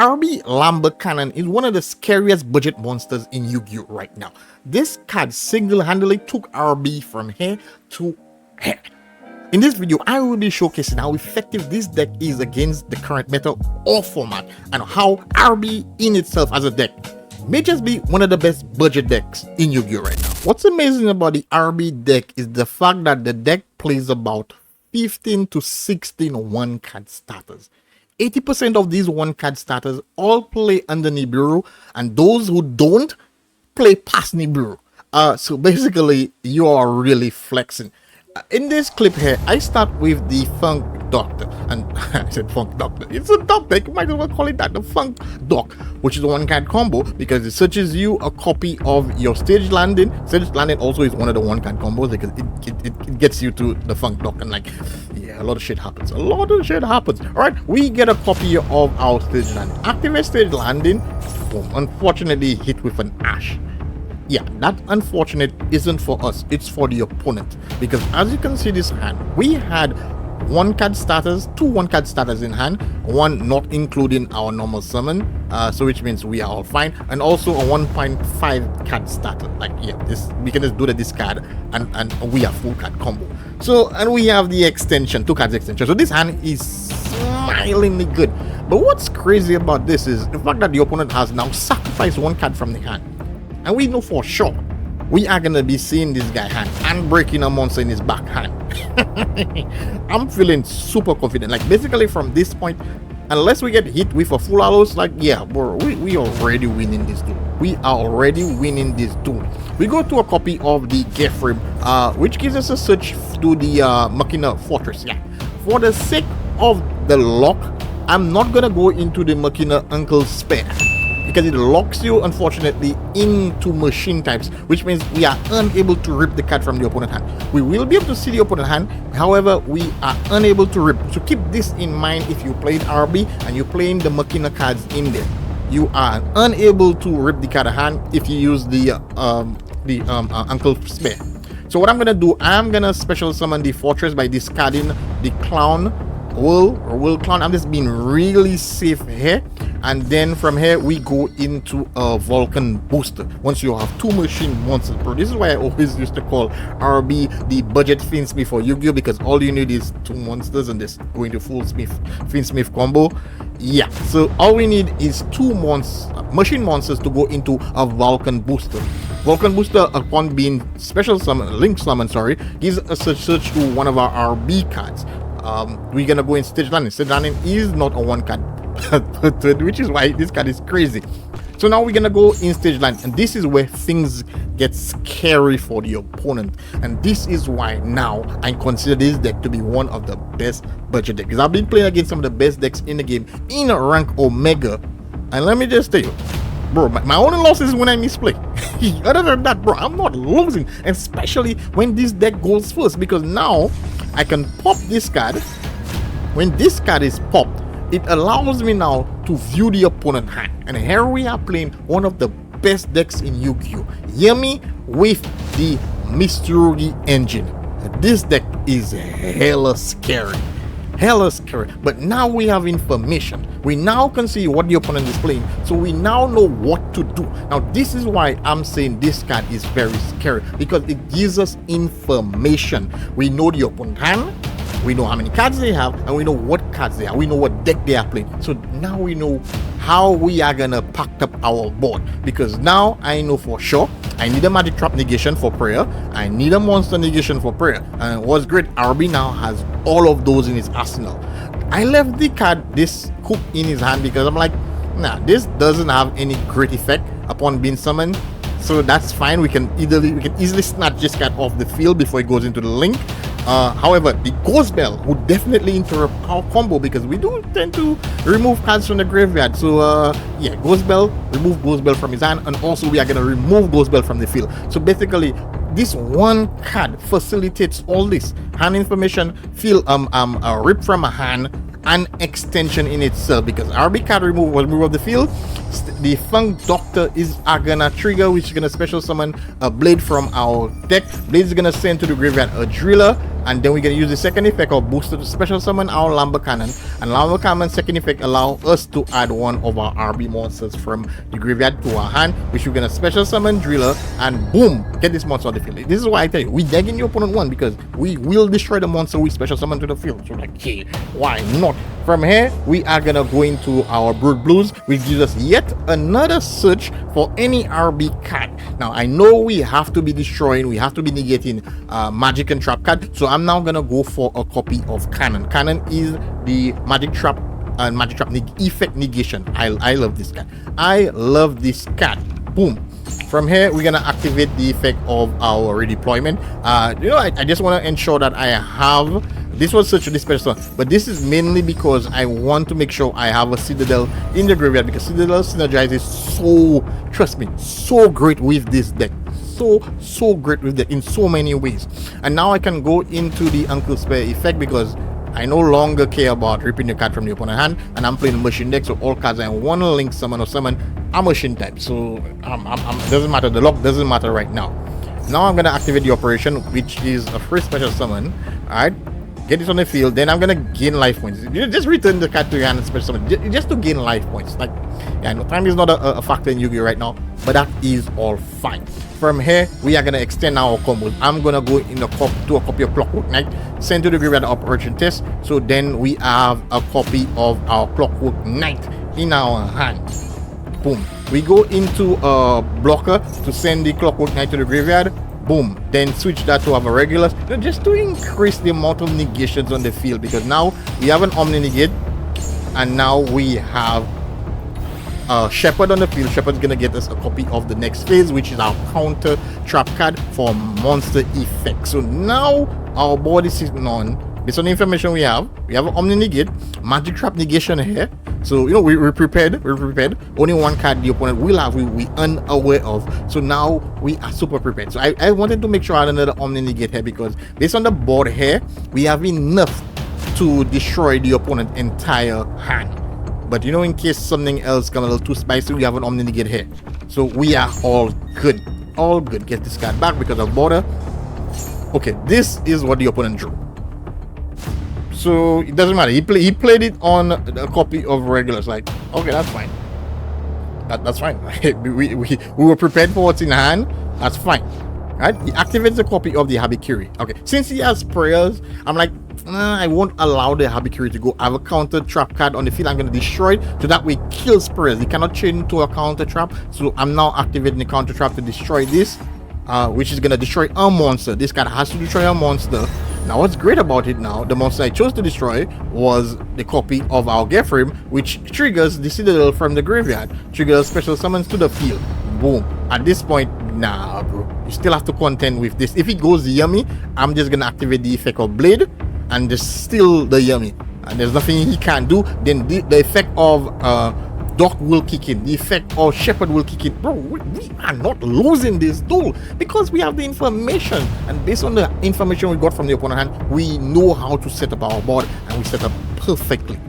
RB Lamberta Cannon is one of the scariest budget monsters in Yu-Gi-Oh right now. This card single-handedly took RB from here to here. In this video, I will be showcasing how effective this deck is against the current meta or format, and how RB in itself as a deck may just be one of the best budget decks in Yu-Gi-Oh right now. What's amazing about the RB deck is the fact that the deck plays about 15 to 16 one-card starters. 80% of these one-card starters all play under Nibiru, and those who don't play past Nibiru. So basically, you are really flexing. In this clip here, I start with the Funk Doctor, and I said Funk Doctor. It's a doctor, you might as well call it that, the Funk Doc, which is a one-card combo because it searches you a copy of your stage landing. Stage landing also is one of the one-card combos because it gets you to the Funk Doc, and like, yeah, a lot of shit happens. All right, we get a copy of our stage landing. Activate stage landing, boom, unfortunately hit with an Ash. Yeah, that unfortunate isn't for us, it's for the opponent, because as you can see this hand, we had one-card starters, two one-card starters in hand, one not including our normal summon, so which means we are all fine, and also a 1.5 card starter. Like, yeah, this we can just do the discard and we are full card combo. So, and we have the extension, two cards extension, so this hand is smilingly good. But what's crazy about this is the fact that the opponent has now sacrificed one card from the hand. And we know for sure we are gonna be seeing this guy hand and breaking a monster in his back hand. I'm feeling super confident. Like, basically from this point, unless we get hit with a full allos, like, yeah, bro, we already winning this duel. We are already winning this duel. We go to a copy of the Gefrim, which gives us a search to the Machina Fortress. Yeah, for the sake of the lock, I'm not gonna go into the Machina Uncle Spare, because it locks you, unfortunately, into machine types, which means we are unable to rip the card from the opponent hand. We will be able to see the opponent hand, however, we are unable to rip. So keep this in mind if you played RB and you're playing the Machina cards in there. You are unable to rip the card hand if you use the Uncle Spare. So what I'm gonna do, I'm gonna special summon the Fortress by discarding the Clown Will Clown. I'm just being really safe here, and then from here we go into a Vulcan booster. Once you have two machine monsters, bro, this is why I always used to call RB the budget Finsmith for Yu-Gi-Oh, because all you need is two monsters and just go into full Finsmith combo. Yeah, so all we need is two machine monsters to go into a Vulcan booster. Vulcan booster, upon being special summon, link summon, sorry, gives a search to one of our RB cards. We're gonna go in stage landing. Stage landing is not a one card, which is why this card is crazy. So now we're gonna go in stage landing, and this is where things get scary for the opponent, and this is why now I consider this deck to be one of the best budget decks. I've been playing against some of the best decks in the game in rank Omega, and let me just tell you, bro, my only loss is when I misplay. Other than that, bro, I'm not losing, especially when this deck goes first, because now I can pop this card. When this card is popped, it allows me now to view the opponent hand, and here we are playing one of the best decks in Yu-Gi-Oh. Hear me, with the Mystery Engine. This deck is hella scary. But now we have information. We now can see what the opponent is playing, so we now know what to do. Now this is why I'm saying this card is very scary, because it gives us information. We know the opponent hand, we know how many cards they have, and we know what cards they have. We know what deck they are playing. So now we know how we are gonna pack up our board, because now I know for sure I need a magic trap negation for prayer, I need a monster negation for prayer, and what's great, RB now has all of those in his arsenal. I left the card this Cook in his hand because I'm like, nah, this doesn't have any great effect upon being summoned, so that's fine. We can easily snatch this card off the field before it goes into the link. However, the Ghost Bell would definitely interrupt our combo, because we do tend to remove cards from the graveyard. So yeah, Ghost Bell, remove Ghost Bell from his hand, and also we are going to remove Ghost Bell from the field. So basically, this one card facilitates all this hand information, a rip from a hand, and extension in itself, because RB card remove was removed of the field. The Funk Doctor is gonna trigger, which is gonna special summon a Blade from our deck. Blade is gonna send to the graveyard a Driller. and then we're gonna use the second effect of booster to special summon our Lamberta cannon, and Lamberta cannon second effect allow us to add one of our RB monsters from the graveyard to our hand, which we're gonna special summon Driller, and boom, get this monster on the field. This is why I tell you, we degging your opponent one, because we will destroy the monster we special summon to the field. So like, hey, why not? From here, we are gonna go into our Brood Blues, which gives us yet another search for any RB card. Now, I know we have to be destroying, we have to be negating magic and trap card, so I'm now gonna go for a copy of Cannon. Cannon is the magic trap and magic trap effect negation. I love this card. I love this card. Boom. From here, we're gonna activate the effect of our redeployment. I just want to ensure that I have this was such a special, but this is mainly because I want to make sure I have a Citadel in the graveyard, because Citadel synergizes so, trust me, so great with this deck. So great with it in so many ways. And now I can go into the Uncle Spare effect, because I no longer care about ripping the card from the opponent's hand, and I'm playing machine deck, so all cards I want to link summon or summon are machine type. So doesn't matter, the lock doesn't matter right now. Now I'm gonna activate the operation, which is a free special summon. Alright, get it on the field, then I'm gonna gain life points. You just return the card to your hand and special summon just to gain life points. Like, yeah, I know time is not a factor in Yu-Gi-Oh right now, but that is all fine. From here, we are gonna extend our combos. I'm gonna go in to a copy of Clockwork Knight, send to the graveyard operation test. So then we have a copy of our Clockwork Knight in our hand. Boom. We go into a blocker to send the Clockwork Knight to the graveyard. Boom. Then switch that to have a regular, just to increase the amount of negations on the field, because now we have an Omni Negate, and now we have Shepherd on the field. Shepherd's gonna get us a copy of the next phase, which is our counter trap card for monster effect. So now our board is sitting on, based on the information we have an Omni Negate, magic trap negation here. So we're prepared. Only one card the opponent will have we unaware of. So now we are super prepared. So I wanted to make sure I had another Omni Negate here, because based on the board here, we have enough to destroy the opponent's entire hand. But in case something else comes a little too spicy, we have an Omni Negate here. So we are all good. Get this card back because of border. Okay, this is what the opponent drew. So it doesn't matter. He played it on a copy of regulars. Like, okay, that's fine. That's fine. we were prepared for what's in hand. That's fine. Right? He activates a copy of the Habikiri. Okay, since he has prayers, I'm like, I won't allow the Habikiri to go. I have a counter trap card on the field. I'm going to destroy it, so that way it kills prayers. He cannot change into a counter trap. So I'm now activating the counter trap to destroy this, which is going to destroy a monster. This card has to destroy a monster. Now what's great about it now, the monster I chose to destroy was the copy of our Gefrim, which triggers the Citadel from the graveyard, triggers special summons to the field. Boom. At this point, nah bro, you still have to contend with this. If it goes yummy, I'm just gonna activate the effect of Blade and just steal the yummy, and there's nothing he can do. Then the effect of Doc will kick in, the effect of Shepherd will kick in. Bro, we are not losing this duel because we have the information, and based on the information we got from the opponent hand, we know how to set up our board, and we set up perfectly.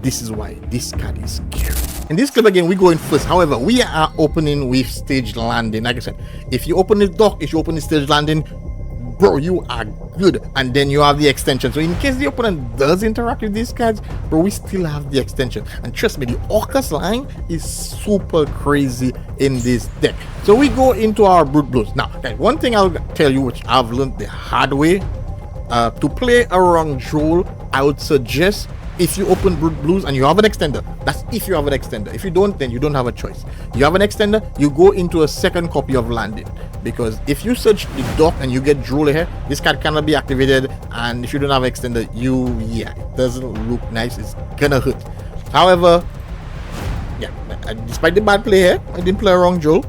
This is why this card is scary. In this clip again, we go in first. However, we are opening with stage landing. Like I said, if you open the Doc, if you open the stage landing, bro, you are good. And then you have the extension, so in case the opponent does interact with these cards, bro, we still have the extension. And trust me, the Orcus line is super crazy in this deck. So we go into our Brute Blues. Now, okay, one thing I'll tell you, which I've learned the hard way, to play around Joel, I would suggest, if you open Brute Blues and you have an extender, that's if you have an extender. If you don't, then you don't have a choice. You have an extender, you go into a second copy of landing, because if you search the Dock and you get Drool here, this card cannot be activated, and if you don't have an extender, it doesn't look nice. It's gonna hurt. However, yeah, despite the bad play here, I didn't play around Joel,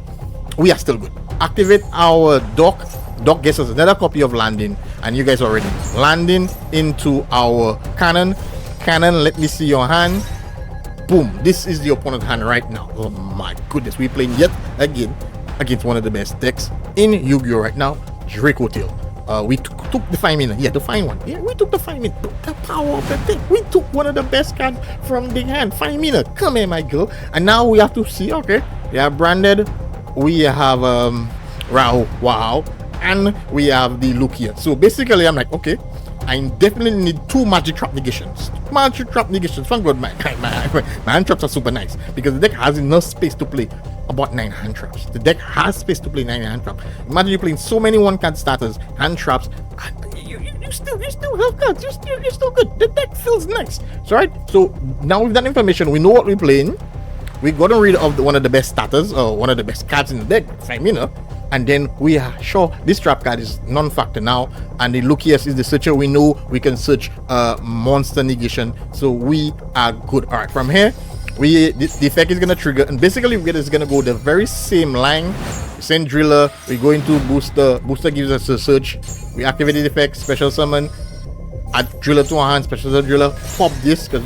we are still good. Activate our Dock. Dock gets us another copy of landing, and you guys are ready. Landing into our cannon. Cannon, let me see your hand. Boom. This is the opponent's hand right now. Oh my goodness, we're playing yet again against one of the best decks in Yu-Gi-Oh right now, Draco Tail. We took the 5 minute. Yeah, the fine one. Yeah, we took the 5 minute. The power of the thing. We took one of the best cards from the hand. 5 minute. Come here, my girl. And now we have to see. Okay, we have branded. We have Rao. Wow. And we have the Lukia. So basically, I'm like, okay, I definitely need 2 magic trap negations. Magic trap negations. Thank God my hand traps are super nice because the deck has enough space to play about 9 hand traps. The deck has space to play 9 hand traps. Imagine you playing so many 1-card starters, hand traps, and you still have cards. You're still good. The deck feels nice. So, right? So now with that information, we know what we're playing. We gotten rid of one of the best starters, or one of the best cards in the deck, Femina, and then we are sure this trap card is non-factor now, and the Lucius is the searcher. We know we can search monster negation, so we are good. All right, from here, the effect is gonna trigger, and basically it's gonna go the very same line. Send driller, we go into booster. Booster gives us a search. We activate the effect, special summon, add driller to our hand, special driller, pop this because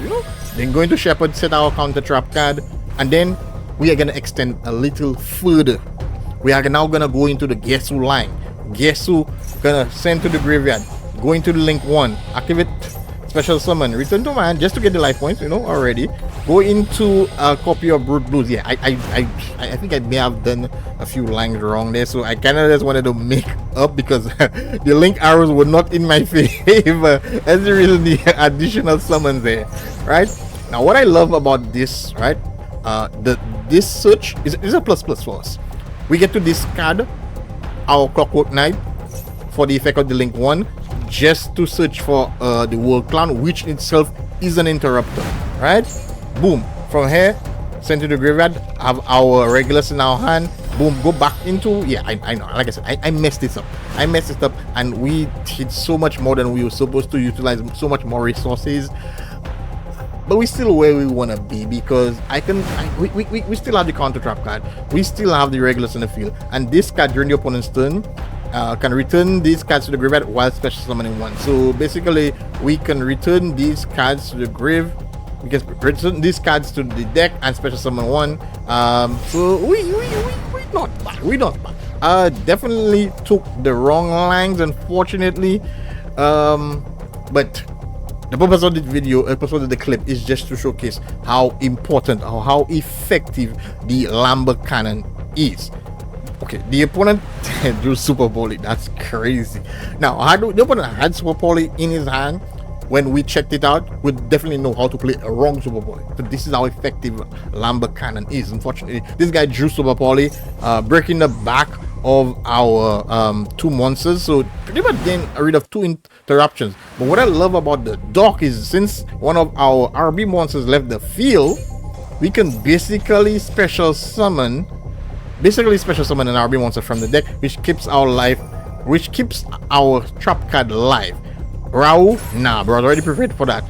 then go into shepherd, set our counter trap card. And then we are gonna extend a little further. We are now gonna go into the Gesu line. Gesu gonna send to the graveyard, go into the link 1, activate special summon, return to hand just to get the life points, already. Go into a copy of Brute Blues. Yeah, I think I may have done a few lines wrong there, so I kind of just wanted to make up because the link arrows were not in my favor. That's the reason the additional summons there, right? Now, what I love about this, right? This search is a plus for us. We get to discard our Clockwork Knight for the effect of the link 1 just to search for the World Clown, which itself is an interrupter, right? Boom. From here, send to the graveyard, have our regulars in our hand. Boom, go back into, yeah, I know, like I said, I messed this up. And we did so much more than we were supposed to utilize, so much more resources. But we still where we want to be because we still have the counter trap card, we still have the regulars in the field, and this card during the opponent's turn can return these cards to the graveyard while special summoning 1. So basically we can return these cards to the grave, we can return these cards to the deck and special summon 1. So we not bad. Definitely took the wrong lines, unfortunately, but the purpose of this video, episode of the clip, is just to showcase how important or how effective the Lamberta cannon is. Okay, the opponent drew Super Poly. That's crazy. Now, the opponent had Super Poly in his hand. When we checked it out, we definitely know how to play a wrong Super Poly. So this is how effective Lamberta cannon is. Unfortunately, this guy drew Super Poly, breaking the back of our 2 monsters, so pretty much getting rid of 2 interruptions. But what I love about the dock is since one of our RB monsters left the field, we can basically special summon an RB monster from the deck, which keeps our trap card alive. Raul, nah bro, already prepared for that.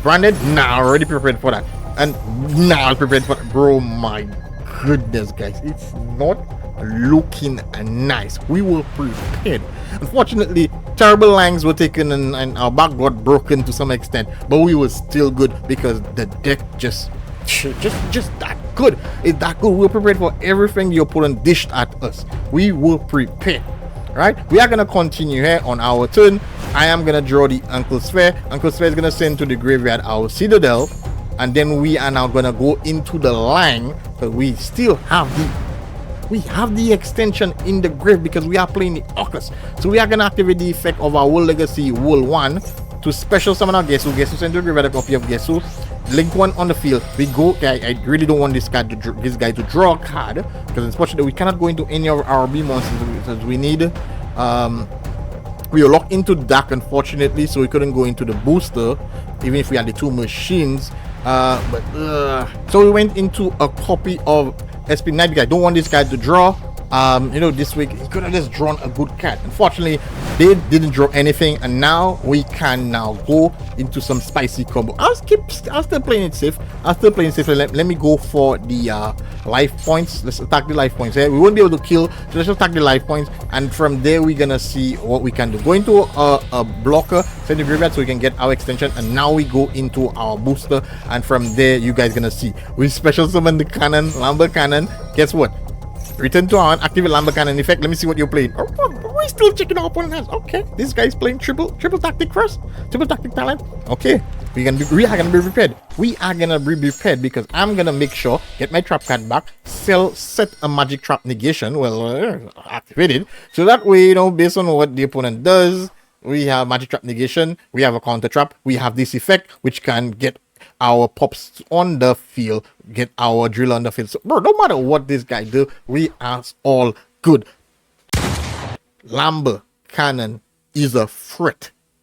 Branded, nah, already prepared for that. And nah, prepared for that. Bro, my goodness guys, it's not looking nice. We were prepared. Unfortunately, terrible lines were taken and our back got broken to some extent, but we were still good because the deck just that good. It's that good. We were prepared for everything the opponent dished at us. We were prepared. Right, we are gonna continue here on our turn. I am gonna draw the Uncle Sphere. Uncle Sphere is gonna send to the graveyard our Citadel, and then we are now gonna go into the line because we still have the extension in the grave because we are playing the Oculus. So we are gonna activate the effect of our World Legacy World 1 to special summon our Gesu. Gesu send to the graveyard a copy of Gesu. Link 1 on the field. We go. I really don't want this guy to draw a card because unfortunately we cannot go into any of our RB monsters because we need. We were locked into Dark, unfortunately, so we couldn't go into the booster, even if we had the 2 machines. So we went into a copy of SP Knight. I don't want this guy to draw. This week he could have just drawn a good card. Unfortunately, they didn't draw anything, and now we can now go into some spicy combo. I'll still playing it safe. Let me go for the life points. Let's attack the life points here. We won't be able to kill, so let's attack the life points, and from there we're gonna see what we can do. Go into a blocker, send the graveyard so we can get our extension, and now we go into our booster, and from there you guys gonna see we special summon the cannon, Lamberta cannon. Guess what? Return to our activate Lamberta cannon effect. Let me see what you're playing. Oh, we're still checking our opponent hands. Okay, this guy's playing triple tactic first, triple tactic talent. Okay, we are gonna be prepared. We are gonna be prepared because I'm gonna make sure get my trap card back, set a magic trap negation. Well, activated, so that way based on what the opponent does, We have magic trap negation. We have a counter trap. We have this effect, which can get our pops on the field, get our drill on the field. So, bro, no matter what this guy do, we are all good. Lamber cannon is a threat